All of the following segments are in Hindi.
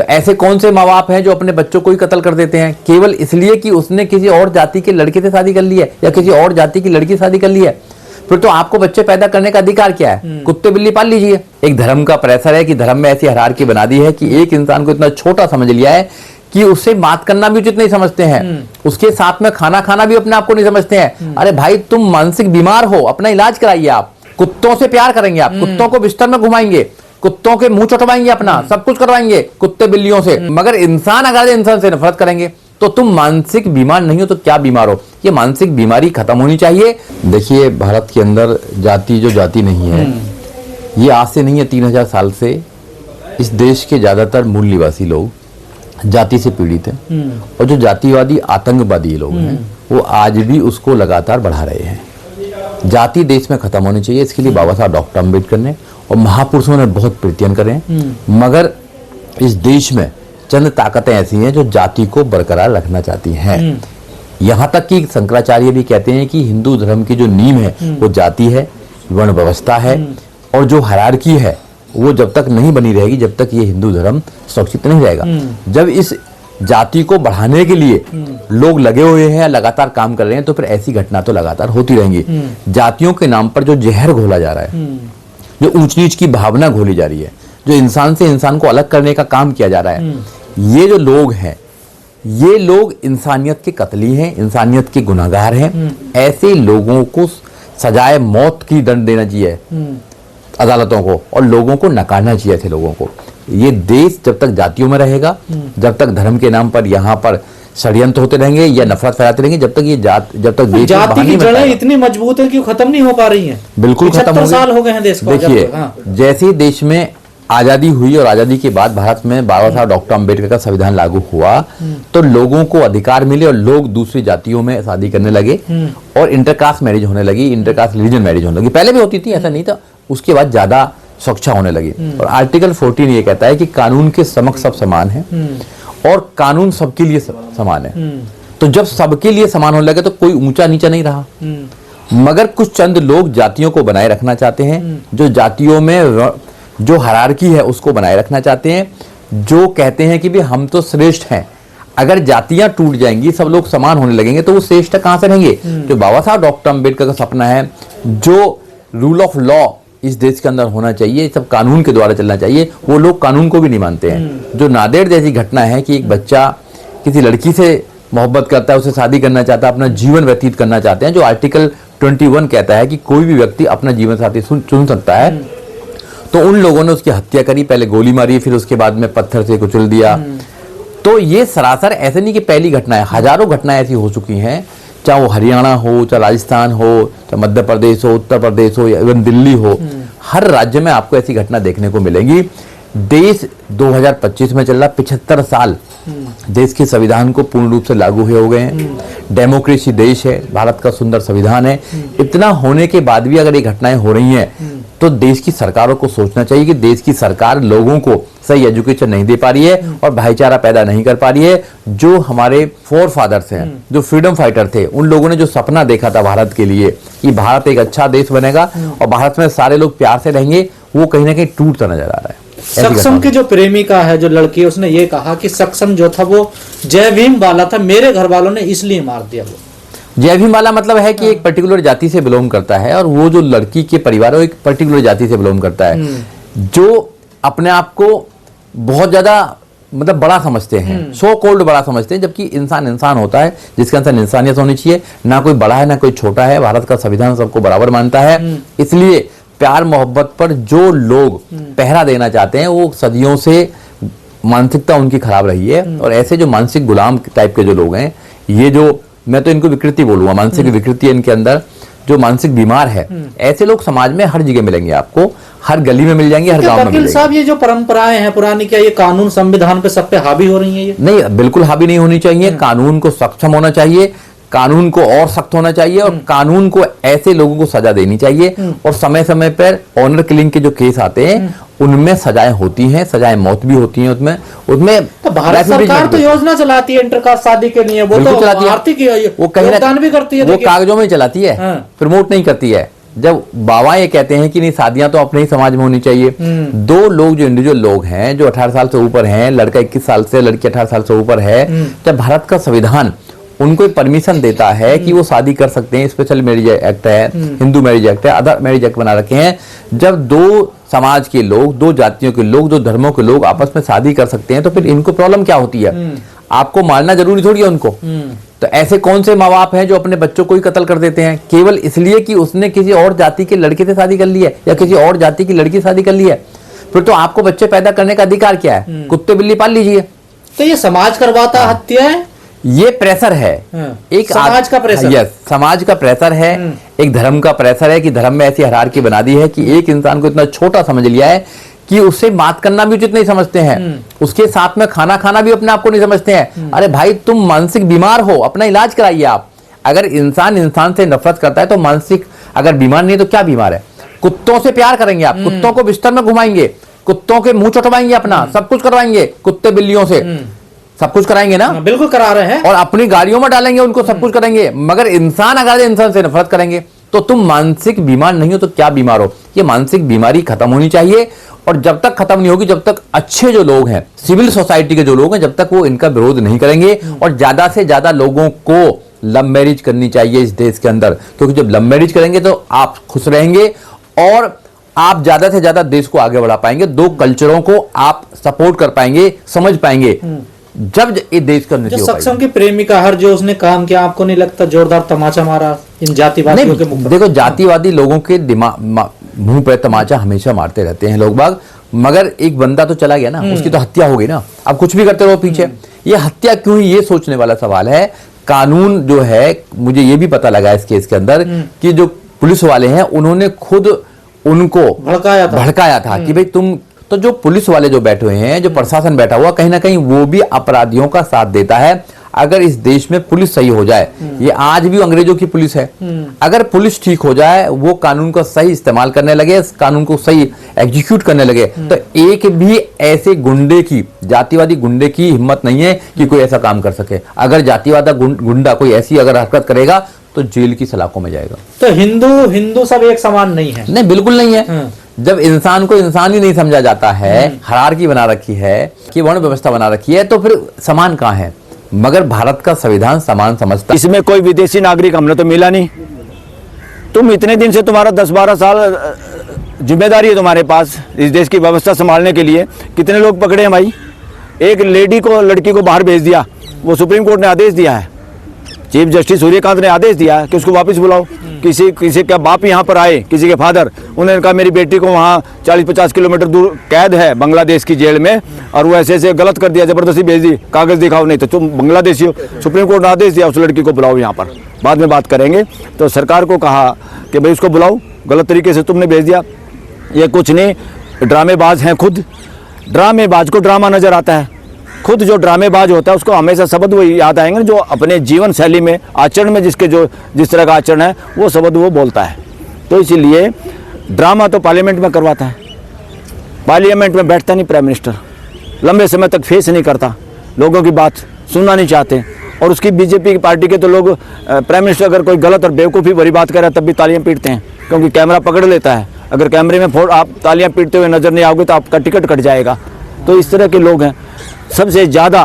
तो ऐसे कौन से माँ बाप हैं जो अपने बच्चों को ही कत्ल कर देते हैं केवल इसलिए कि उसने किसी और जाति के लड़के से शादी कर ली है या किसी और जाति की लड़की से शादी कर ली है? फिर तो आपको बच्चे पैदा करने का अधिकार क्या है? कुत्ते बिल्ली पाल लीजिए। एक धर्म का प्रेशर है कि धर्म में ऐसी हायरार्की बना दी है कि एक इंसान को इतना छोटा समझ लिया है कि उससे बात करना भी उचित नहीं समझते हैं, उसके साथ में खाना खाना भी अपने आप को नहीं समझते हैं। अरे भाई, तुम मानसिक बीमार हो, अपना इलाज कराइए। आप कुत्तों से प्यार करेंगे, आप कुत्तों को बिस्तर में घुमाएंगे, कुत्तों के मुंह चटवाएंगे, अपना सब कुछ करवाएंगे कुत्ते बिल्लियों से, मगर इंसान अगर इंसान से नफरत करेंगे तो तुम मानसिक बीमार नहीं हो तो क्या बीमार हो? ये मानसिक बीमारी खत्म होनी चाहिए। देखिए, भारत के अंदर जाति जो जाति नहीं है, ये आज से नहीं है, 3000 साल से इस देश के ज्यादातर मूल निवासी लोग जाति से पीड़ित हैं और जो जातिवादी आतंकवादी लोग हैं वो आज भी उसको लगातार बढ़ा रहे हैं। जाति देश में खत्म होनी चाहिए, इसके लिए बाबा साहब डॉक्टर अम्बेडकर ने और महापुरुषों ने बहुत प्रयत्न करे हैं, मगर इस देश में चंद ताकतें ऐसी हैं जो जाति को बरकरार रखना चाहती हैं। यहां तक कि शंकराचार्य भी कहते हैं कि हिंदू धर्म की जो नींव है वो जाति है, वर्ण व्यवस्था है, और जो हायरार्की है वो जब तक नहीं बनी रहेगी जब तक ये हिंदू धर्म सुरक्षित नहीं रहेगा। जब इस जाति को बढ़ाने के लिए लोग लगे हुए हैं, लगातार काम कर रहे हैं, तो फिर ऐसी घटना तो लगातार होती रहेंगी। जातियों के नाम पर जो जहर घोला जा रहा है, जो ऊंच नीच की भावना घोली जा रही है, जो इंसान से इंसान को अलग करने का काम किया जा रहा है, ये जो लोग हैं, ये लोग इंसानियत के कतली हैं, इंसानियत के गुनाहगार हैं। ऐसे लोगों को सजाए मौत की दंड देना चाहिए अदालतों को, और लोगों को नकारना चाहिए ऐसे लोगों को। ये देश जब तक जातियों में रहेगा, जब तक धर्म के नाम पर यहाँ पर षड्यंत्र होते रहेंगे या नफरत फैलाते रहेंगे, जब तक ये जब तक देश जाति की जड़ें इतनी मजबूत है कि खत्म नहीं हो पा रही हैं। बिल्कुल खत्म 75 साल हो गए हैं देश को। देखिए, जैसे ही देश में आजादी हुई और आजादी के बाद भारत में बाबा साहब डॉक्टर अम्बेडकर का संविधान लागू हुआ, तो लोगों को अधिकार मिले और लोग दूसरी जातियों में शादी करने लगे और इंटरकास्ट मैरिज होने लगी, इंटरकास्ट रिलीजन मैरिज होने लगी। पहले भी होती थी, ऐसा नहीं था, उसके बाद ज्यादा सुरक्षा होने लगी। और आर्टिकल 14 ये कहता है कि कानून के समक्ष सब समान है और कानून सबके लिए समान है। तो जब सबके लिए समान होने लगे तो कोई ऊंचा नीचा नहीं रहा, मगर कुछ चंद लोग जातियों को बनाए रखना चाहते हैं, जो जातियों में जो हायरार्की है उसको बनाए रखना चाहते हैं, जो कहते हैं कि भी हम तो श्रेष्ठ हैं। अगर जातियां टूट जाएंगी, सब लोग समान होने लगेंगे, तो वो श्रेष्ठ कहां से रहेंगे? जो बाबा साहब डॉक्टर अम्बेडकर का सपना है, जो रूल ऑफ लॉ इस देश के अंदर होना चाहिए, सब कानून के द्वारा चलना चाहिए, वो लोग कानून को भी नहीं मानते हैं। जो नादेड़ जैसी घटना है कि एक बच्चा किसी लड़की से मोहब्बत करता है, उससे शादी करना चाहता है, अपना जीवन व्यतीत करना चाहते हैं, जो आर्टिकल 21 कहता है कि कोई भी व्यक्ति अपना जीवन साथी चुन सकता है, तो उन लोगों ने उसकी हत्या करी, पहले गोली मारी, फिर उसके बाद में पत्थर से कुचल दिया। तो ये सरासर ऐसे नहीं कि पहली घटना है, हजारों घटनाएं ऐसी हो चुकी हैं, चाहे वो हरियाणा हो, चाहे राजस्थान हो, चाहे मध्य प्रदेश हो, उत्तर प्रदेश हो, या इवन दिल्ली हो, हर राज्य में आपको ऐसी घटना देखने को मिलेगी। देश 2025 में चल रहा, 75 साल देश के संविधान को पूर्ण रूप से लागू हो गए हैं। डेमोक्रेसी देश है, भारत का सुंदर संविधान है। इतना होने के बाद भी अगर ये घटनाएं हो रही हैं, तो देश की सरकारों को सोचना चाहिए कि देश की सरकार लोगों को सही एजुकेशन नहीं दे पा रही है और भाईचारा पैदा नहीं कर पा रही है। जो हमारे फोर फादर्स हैं, जो फ्रीडम फाइटर थे, उन लोगों ने जो सपना देखा था भारत के लिए कि भारत एक अच्छा देश बनेगा और भारत में सारे लोग प्यार से रहेंगे, वो कहीं ना कहीं टूटता नजर आ रहा है। सक्षम की जो प्रेमिका है, जो लड़की है, उसने ये कहा कि सक्षम जो था वो जय भीम वाला था, मेरे घर वालों ने इसलिए मार दिया। वो जय भीम वाला मतलब है कि एक पर्टिकुलर जाति से बिलोंग करता है, और वो जो लड़की के परिवार है वो एक पर्टिकुलर जाति से बिलोंग करता है, जो अपने आप को बहुत ज्यादा मतलब बड़ा समझते हैं, सो कॉल्ड बड़ा समझते हैं, जबकि इंसान इंसान होता है, जिसके अंदर इंसानियत होनी चाहिए। ना कोई बड़ा है ना कोई छोटा है, भारत का संविधान सबको बराबर मानता है। इसलिए प्यार मोहब्बत पर जो लोग पहरा देना चाहते हैं, वो सदियों से मानसिकता उनकी खराब रही है। और ऐसे जो मानसिक गुलाम टाइप के जो लोग हैं, ये जो मैं तो इनको विकृति बोलूंगा, मानसिक विकृति है इनके अंदर, जो मानसिक बीमार है, ऐसे लोग समाज में हर जगह मिलेंगे, आपको हर गली में मिल जाएंगे, हर गांव में मिल जाएंगे। साहब, ये जो परंपराएं हैं पुरानी, क्या ये कानून संविधान पे सब पे हावी हो रही है? ये नहीं, बिल्कुल हावी नहीं होनी चाहिए। कानून को सक्षम होना चाहिए, कानून को और सख्त होना चाहिए, और कानून को ऐसे लोगों को सजा देनी चाहिए। और समय समय पर ऑनर किलिंग के जो केस आते हैं उनमें सजाएं होती हैं, सजाएं मौत भी होती हैं। उसमें तो भारत सरकार तो योजना चलाती है इंटरकास्ट शादी के लिए, वो तो चलाती है, वो कहीं योगदान भी करती है, वो कागजों में चलाती है, प्रमोट नहीं करती है। जब बाबा ये कहते हैं कि नहीं शादियां तो अपने ही समाज में होनी चाहिए, दो लोग जो इंडिविजुअल लोग हैं जो 18 साल से ऊपर हैं, लड़का 21 साल से लड़की 18 साल से ऊपर है, जब भारत का संविधान उनको परमिशन देता है कि वो शादी कर सकते हैं, स्पेशल मैरिज एक्ट है, हिंदू मैरिज एक्ट है, अदर मैरिज एक्ट बना रखे हैं, जब दो समाज के लोग, दो जातियों के लोग, दो धर्मों के लोग आपस में शादी कर सकते हैं तो फिर इनको प्रॉब्लम क्या होती है? आपको मारना जरूरी थोड़ी है उनको। तो ऐसे कौन से माँ बाप हैं जो अपने बच्चों को ही कत्ल कर देते हैं केवल इसलिए कि उसने किसी और जाति के लड़के से शादी कर ली है या किसी और जाति की लड़की से शादी कर ली है? फिर तो आपको बच्चे पैदा करने का अधिकार क्या है? कुत्ते बिल्ली पाल लीजिए। तो ये समाज करवाता हत्या है, ये प्रेशर है, एक समाज का प्रेशर। यस, समाज का प्रेशर है, एक धर्म का प्रेशर है कि धर्म में ऐसी हायरार्की बना दी है कि एक इंसान को इतना छोटा समझ लिया है कि उससे बात करना भी उचित नहीं समझते हैं, उसके साथ में खाना खाना भी अपने आप को नहीं समझते हैं। अरे भाई तुम मानसिक बीमार हो, अपना इलाज कराइए आप। अगर इंसान इंसान से नफरत करता है तो मानसिक अगर बीमार नहीं है तो क्या बीमार है? कुत्तों से प्यार करेंगे आप, कुत्तों को बिस्तर में घुमाएंगे, कुत्तों के मुंह चटवाएंगे, अपना सब कुछ करवाएंगे, कुत्ते बिल्लियों से सब कुछ कराएंगे ना? बिल्कुल करा रहे हैं। और अपनी गाड़ियों में डालेंगे उनको, सब कुछ करेंगे, मगर इंसान अगर इंसान से नफरत करेंगे तो तुम मानसिक बीमार नहीं हो तो क्या बीमार हो? ये मानसिक बीमारी खत्म होनी चाहिए। और जब तक खत्म नहीं होगी, जब तक अच्छे जो लोग हैं, सिविल सोसाइटी के जो लोग हैं, जब तक वो इनका विरोध नहीं करेंगे। और ज्यादा से ज्यादा लोगों को लव मैरिज करनी चाहिए इस देश के अंदर, क्योंकि जब लव मैरिज करेंगे तो आप खुश रहेंगे और आप ज्यादा से ज्यादा देश को आगे बढ़ा पाएंगे, दो कल्चरों को आप सपोर्ट कर पाएंगे, समझ पाएंगे, जब ये देश का उन्नति हो पाएगी। सक्षम की प्रेमिका हर जो उसने काम किया, आपको नहीं लगता जोरदार तमाचा मारा इन जातिवादियों के मुंह पर? देखो, जातिवादी लोगों के दिमाग मुंह पे तमाचा हमेशा मारते रहते हैं लोग बाग, मगर एक बंदा तो चला गया ना, उसकी तो हत्या हो गई ना। अब कुछ भी करते रहो पीछे, ये हत्या क्यों हुई ये सोचने वाला सवाल है। कानून जो है, मुझे ये भी पता लगा इस केस के अंदर कि जो पुलिस वाले हैं उन्होंने खुद उनको भड़काया था कि भाई तुम, तो जो पुलिस वाले जो बैठे हुए हैं, जो प्रशासन बैठा हुआ, कहीं ना कहीं वो भी अपराधियों का साथ देता है। अगर इस देश में पुलिस सही हो जाए, ये आज भी अंग्रेजों की पुलिस है, अगर पुलिस ठीक हो जाए, वो कानून का सही इस्तेमाल करने लगे, इस कानून को सही एग्जीक्यूट करने लगे, तो एक भी ऐसे गुंडे की, जातिवादी गुंडे की हिम्मत नहीं है कि कोई ऐसा काम कर सके। अगर जातिवादी गुंडा कोई ऐसी अगर हरकत करेगा तो जेल की सलाखों में जाएगा। तो हिंदू सब एक समान नहीं है? नहीं, बिल्कुल नहीं है। जब इंसान को इंसान ही नहीं समझा जाता है, हायरार्की बना रखी है, कि वर्ण व्यवस्था बना रखी है, तो फिर समान कहाँ है? मगर भारत का संविधान समान समझता है। इसमें कोई विदेशी नागरिक हमने तो मिला नहीं। तुम इतने दिन से, तुम्हारा 10-12 साल जिम्मेदारी है तुम्हारे पास इस देश की व्यवस्था संभालने के लिए। कितने लोग पकड़े हैं भाई? एक लेडी को, लड़की को बाहर भेज दिया, वो सुप्रीम कोर्ट ने आदेश दिया है, चीफ जस्टिस सूर्यकांत ने आदेश दिया है कि उसको वापस बुलाओ। किसी का बाप यहाँ पर आए, किसी के फादर, उन्होंने कहा मेरी बेटी को वहाँ 40-50 किलोमीटर दूर कैद है बांग्लादेश की जेल में, और वो ऐसे ऐसे गलत कर दिया, जबरदस्ती भेज दी, कागज दिखाओ, नहीं तो तुम बांग्लादेशी हो। सुप्रीम कोर्ट ने आदेश दिया उस लड़की को बुलाओ यहाँ पर, बाद में बात करेंगे। तो सरकार को कहा कि भाई उसको बुलाओ, गलत तरीके से तुमने भेज दिया। ये कुछ नहीं, ड्रामेबाज हैं खुद, ड्रामेबाज को ड्रामा नजर आता है। खुद जो ड्रामेबाज होता है उसको हमेशा शब्द वो याद आएंगे जो अपने जीवन शैली में, आचरण में जिसके जो जिस तरह का आचरण है वो शब्द वो बोलता है। तो इसीलिए ड्रामा तो पार्लियामेंट में करवाता है, पार्लियामेंट में बैठता नहीं प्राइम मिनिस्टर, लंबे समय तक फेस नहीं करता, लोगों की बात सुनना नहीं चाहते। और उसकी बीजेपी की पार्टी के तो लोग, प्राइम मिनिस्टर अगर कोई गलत और बेवकूफ़ी भरी बात करे तब भी तालियां पीटते हैं, क्योंकि कैमरा पकड़ लेता है। अगर कैमरे में आप तालियां पीटते हुए नजर नहीं आओगे तो आपका टिकट कट जाएगा। तो इस तरह के लोग हैं। सबसे ज़्यादा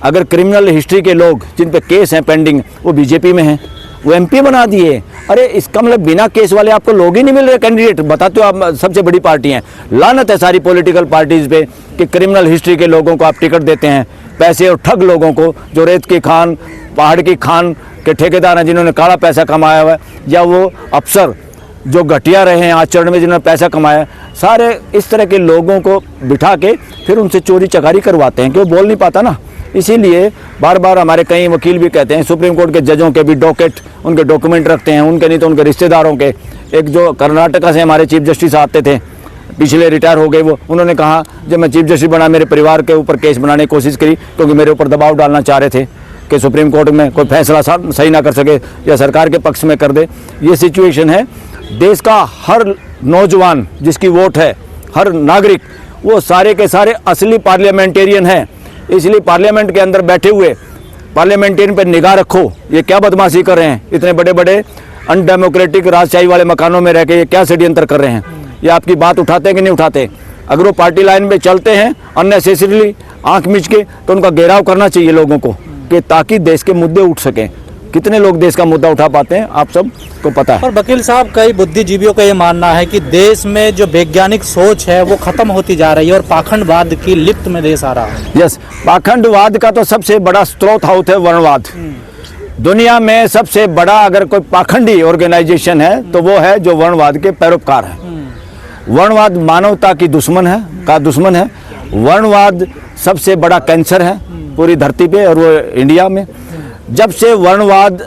अगर क्रिमिनल हिस्ट्री के लोग जिन पे केस हैं पेंडिंग, वो बीजेपी में हैं, वो एमपी बना दिए। अरे इसका मतलब बिना केस वाले आपको लोग ही नहीं मिल रहे कैंडिडेट। बताते हो आप सबसे बड़ी पार्टी हैं। लानत है सारी पॉलिटिकल पार्टीज पे कि क्रिमिनल हिस्ट्री के लोगों को आप टिकट देते हैं, पैसे और ठग लोगों को, जो रेत की खान, पहाड़ की खान के ठेकेदार हैं, जिन्होंने काला पैसा कमाया हुआ है, या वो अफसर जो घटिया रहे हैं आचरण में, जिन्होंने पैसा कमाया, सारे इस तरह के लोगों को बिठा के फिर उनसे चोरी चकारी करवाते हैं कि वो बोल नहीं पाता ना। इसीलिए बार बार हमारे कई वकील भी कहते हैं, सुप्रीम कोर्ट के जजों के भी डॉकेट, उनके डॉक्यूमेंट रखते हैं, उनके नहीं तो उनके रिश्तेदारों के। एक जो कर्नाटका से हमारे चीफ जस्टिस आते थे, पिछले रिटायर हो गए वो, उन्होंने कहा जब मैं चीफ जस्टिस बना मेरे परिवार के ऊपर केस बनाने की कोशिश करी, क्योंकि मेरे ऊपर दबाव डालना चाह रहे थे कि सुप्रीम कोर्ट में कोई फैसला सही ना कर सके या सरकार के पक्ष में कर दे। ये सिचुएशन है। देश का हर नौजवान जिसकी वोट है, हर नागरिक, वो सारे के सारे असली पार्लियामेंटेरियन हैं। इसलिए पार्लियामेंट के अंदर बैठे हुए पार्लियामेंटेरियन पर निगाह रखो, ये क्या बदमाशी कर रहे हैं। इतने बड़े बड़े अनडेमोक्रेटिक राजशाही वाले मकानों में रह के ये क्या षड्यंत्र कर रहे हैं? ये आपकी बात उठाते हैं कि नहीं उठाते? अगर वो पार्टी लाइन में चलते हैं अननेसेसरीली आंख मिच के, तो उनका घेराव करना चाहिए लोगों को, कि ताकि देश के मुद्दे उठ सकें। कितने लोग देश का मुद्दा उठा पाते हैं, आप सब को पता है। और वकील साहब, कई बुद्धिजीवियों का ये मानना है कि देश में जो वैज्ञानिक सोच है वो खत्म होती जा रही है और पाखंडवाद की लिप्त में देश आ रहा है। यस, पाखंडवाद का तो सबसे बड़ा स्रोत हाउस है वर्णवाद। दुनिया में सबसे बड़ा अगर कोई पाखंडी ऑर्गेनाइजेशन है तो वो है जो वर्णवाद के पैरोकार है। वर्णवाद मानवता की दुश्मन है। वर्णवाद सबसे बड़ा कैंसर है पूरी धरती पे, और वो इंडिया में। जब से वर्णवाद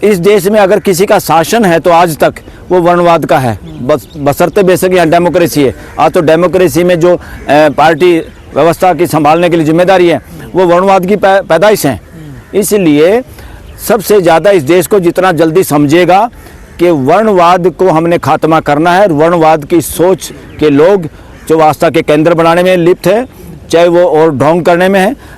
इस देश में अगर किसी का शासन है तो आज तक वो वर्णवाद का है, बशर्ते बेशक यहाँ डेमोक्रेसी है। आज तो डेमोक्रेसी में जो पार्टी व्यवस्था की संभालने के लिए जिम्मेदारी है वो वर्णवाद की पैदाइश है। इसलिए सबसे ज़्यादा इस देश को जितना जल्दी समझेगा कि वर्णवाद को हमने खात्मा करना है, वर्णवाद की सोच के लोग जो आस्था के केंद्र बनाने में लिप्त है, चाहे वो और ढोंग करने में है,